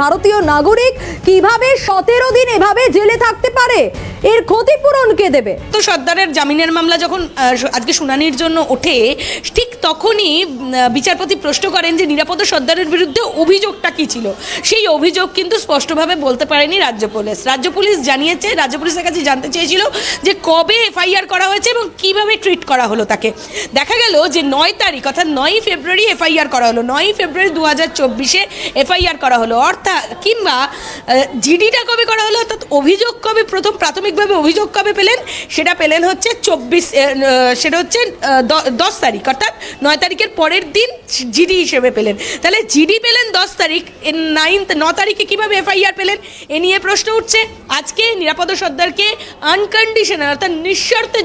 ভারতীয় নাগরিক কিভাবে 17 দিন এভাবে জেলে থাকতে পারে? এর ক্ষতিপূরণ কে দেবে? তো সর্দারের জামিনের মামলা যখন আজকে শুনানির জন্য ওঠে, ঠিক তখনই বিচারপতি প্রশ্ন করেন যে নিরাপদ সর্দারের বিরুদ্ধে অভিযোগটা কি ছিল। সেই অভিযোগ কিন্তু স্পষ্টভাবে বলতে পারেনি রাজ্য পুলিশ। রাজ্য পুলিশ জানিয়েছে, রাজ্য পুলিশের কাছে জানতে চেয়েছিল যে কবে এফআইআর করা হয়েছে এবং কিভাবে ট্রিট করা হলো তাকে। দেখা গেল যে 9 তারিখ অর্থাৎ 9 ফেব্রুয়ারি এফআইআর করা হলো। 9 ফেব্রুয়ারি 2024 এফআইআর করা হলো, অর্থাৎ কিংবা জিডিটা কবে করা হলো, অর্থাৎ অভিযোগ কবে প্রাথমিকভাবে অভিযোগ কবে পেলেন, সেটা পেলেন হচ্ছে 10 তারিখ, অর্থাৎ 9 তারিখের পরের দিন জিডি হিসেবে পেলেন। তাহলে জিডি পেলেন 10 তারিখ, 9 তারিখে কিভাবে এফআইআর পেলেন এ নিয়ে প্রশ্ন উঠছে। আজকে নিরাপদ সর্দারকে আনকন্ডিশনাল অর্থাৎ নিঃশর্তে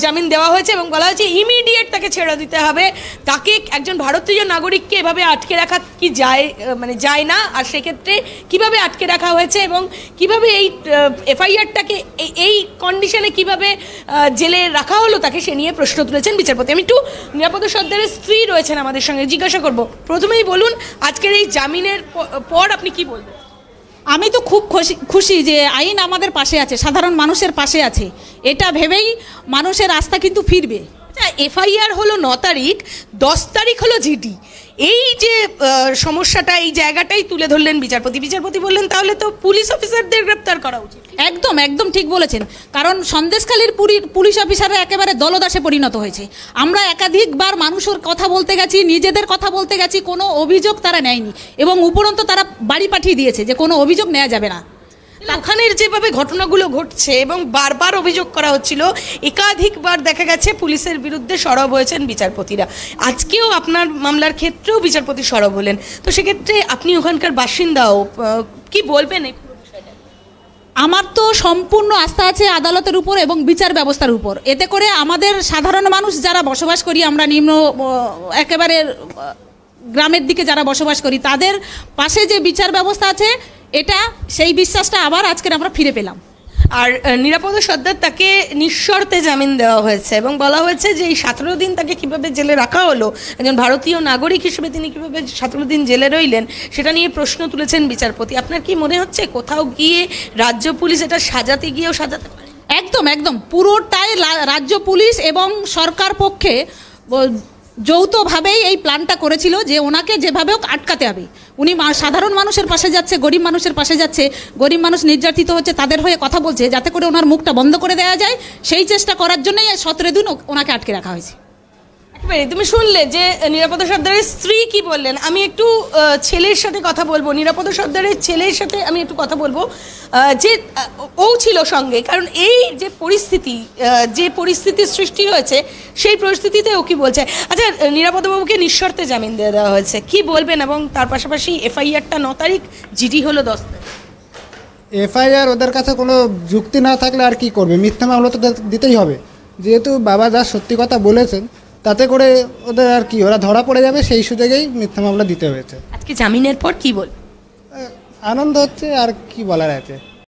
জামিন দেওয়া হয়েছে এবং বলা হয়েছে ইমিডিয়েট তাকে ছেড়ে দিতে হবে। তাকে একজন ভারতীয় নাগরিককে এভাবে আটকে রাখা কি যায় না, আর সেক্ষেত্রে কিভাবে আটকে রাখা হয়েছে এবং কিভাবে এই এফআইআরটাকে এই কন্ডিশনে কিভাবে জেলে রাখা হলো তাকে, সে নিয়ে প্রশ্ন তুলেছেন বিচারপতি। আমি একটু নিরাপদ সর্দারের স্ত্রী রয়েছেন আমাদের সঙ্গে, জিজ্ঞাসা করব। প্রথমেই বলুন, আজকের এই জামিনের পর আপনি কি বলবেন? আমি তো খুব খুশি যে আইন আমাদের পাশে আছে, সাধারণ মানুষের পাশে আছে, এটা ভেবেই মানুষের আস্থা কিন্তু ফিরবে। এফআইআর হলো 9 তারিখ, 10 তারিখ হলো জিডি। এই যে সমস্যাটা, এই জায়গাটাই তুলে ধরলেন বিচারপতি। বিচারপতি বললেন তাহলে তো পুলিশ অফিসারদের গ্রেপ্তার করা উচিত। একদম একদম ঠিক বলেছেন, কারণ সন্দেশখালীর পুলিশ অফিসাররা একেবারে দলদাসে পরিণত হয়েছে। আমরা একাধিকবার মানুষের কথা বলতে গেছি, নিজেদের কথা বলতে গেছি, কোনো অভিযোগ তারা নেয়নি এবং উপরন্তু তারা বাড়ি পাঠিয়ে দিয়েছে যে কোনো অভিযোগ নেওয়া যাবে না। ওখানের যেভাবে ঘটনাগুলো ঘটছে এবং বারবার অভিযোগ করা হচ্ছিল, একাধিকবার দেখা গেছে পুলিশের বিরুদ্ধে সরব হয়েছেন বিচারপতিরা। আজকেও আপনার মামলার ক্ষেত্রেও বিচারপতি সরব হলেন, তো সেক্ষেত্রে আপনি ওখানকার বাসিন্দাও, কি বলবেন এই পুরো বিষয়টা? আমার তো সম্পূর্ণ আস্থা আছে আদালতের উপর এবং বিচার ব্যবস্থার উপর। এতে করে আমাদের সাধারণ মানুষ যারা বসবাস করি, আমরা নিম্ন একেবারে গ্রামের দিকে যারা বসবাস করি, তাদের পাশে যে বিচার ব্যবস্থা আছে, এটা সেই বিশ্বাসটা আবার আজকের আমরা ফিরে পেলাম। আর নিরাপদ সর্দার তাকে নিঃশর্তে জামিন দেওয়া হয়েছে এবং বলা হয়েছে যে এই 17 দিন তাকে কিভাবে জেলে রাখা হলো, একজন ভারতীয় নাগরিক হিসেবে তিনি কিভাবে 17 দিন জেলে রইলেন, সেটা নিয়ে প্রশ্ন তুলেছেন বিচারপতি। আপনার কি মনে হচ্ছে কোথাও গিয়ে রাজ্য পুলিশ এটা সাজাতে গিয়েও সাজাতে পারে? একদম একদম পুরোটাই রাজ্য পুলিশ এবং সরকার পক্ষে যৌথভাবেই এই প্ল্যানটা করেছিল যে ওনাকে যেভাবে হোক আটকাতে হবে। উনি সাধারণ মানুষের পাশে যাচ্ছে, গরিব মানুষের পাশে যাচ্ছে, গরিব মানুষ নির্যাতিত হচ্ছে তাদের হয়ে কথা বলছে, যাতে করে ওনার মুখটা বন্ধ করে দেওয়া যায়, সেই চেষ্টা করার জন্যই 17 দিন ওনাকে আটকে রাখা হয়েছে। তুমি শুনলে যে নিরাপদ সর্দারের স্ত্রী কি বললেন। আমি একটু ছেলের সাথে কথা বলবো, নিরাপদ সর্দারের ছেলের সাথে আমি একটু কথা বলবো, যে ও ছিল সঙ্গে, কারণ এই যে পরিস্থিতির সৃষ্টি হয়েছে সেই পরিস্থিতিতে ও কি বলছে। আচ্ছা, নিরাপদবাবুকে নিঃশর্তে জামিন দিয়ে দেওয়া হয়েছে, কি বলবেন? এবং তার পাশাপাশি এফআইআরটা 9 তারিখ, জিডি হলো 10 তারিখ। এফআইআর ওদের কাছে কোনো যুক্তি না থাকলে আর কি করবে, মিথ্যা মামলা তো দিতেই হবে। যেহেতু বাবা যা সত্যি কথা বলেছেন, তাতে করে ওদের আর কি, ওরা ধরা পড়ে যাবে, সেই সুযোগেই মিথ্যা মামলা দিতে হয়েছে। আজকে জামিনের পর কি বল? আনন্দ হচ্ছে, আর কি বলার আছে।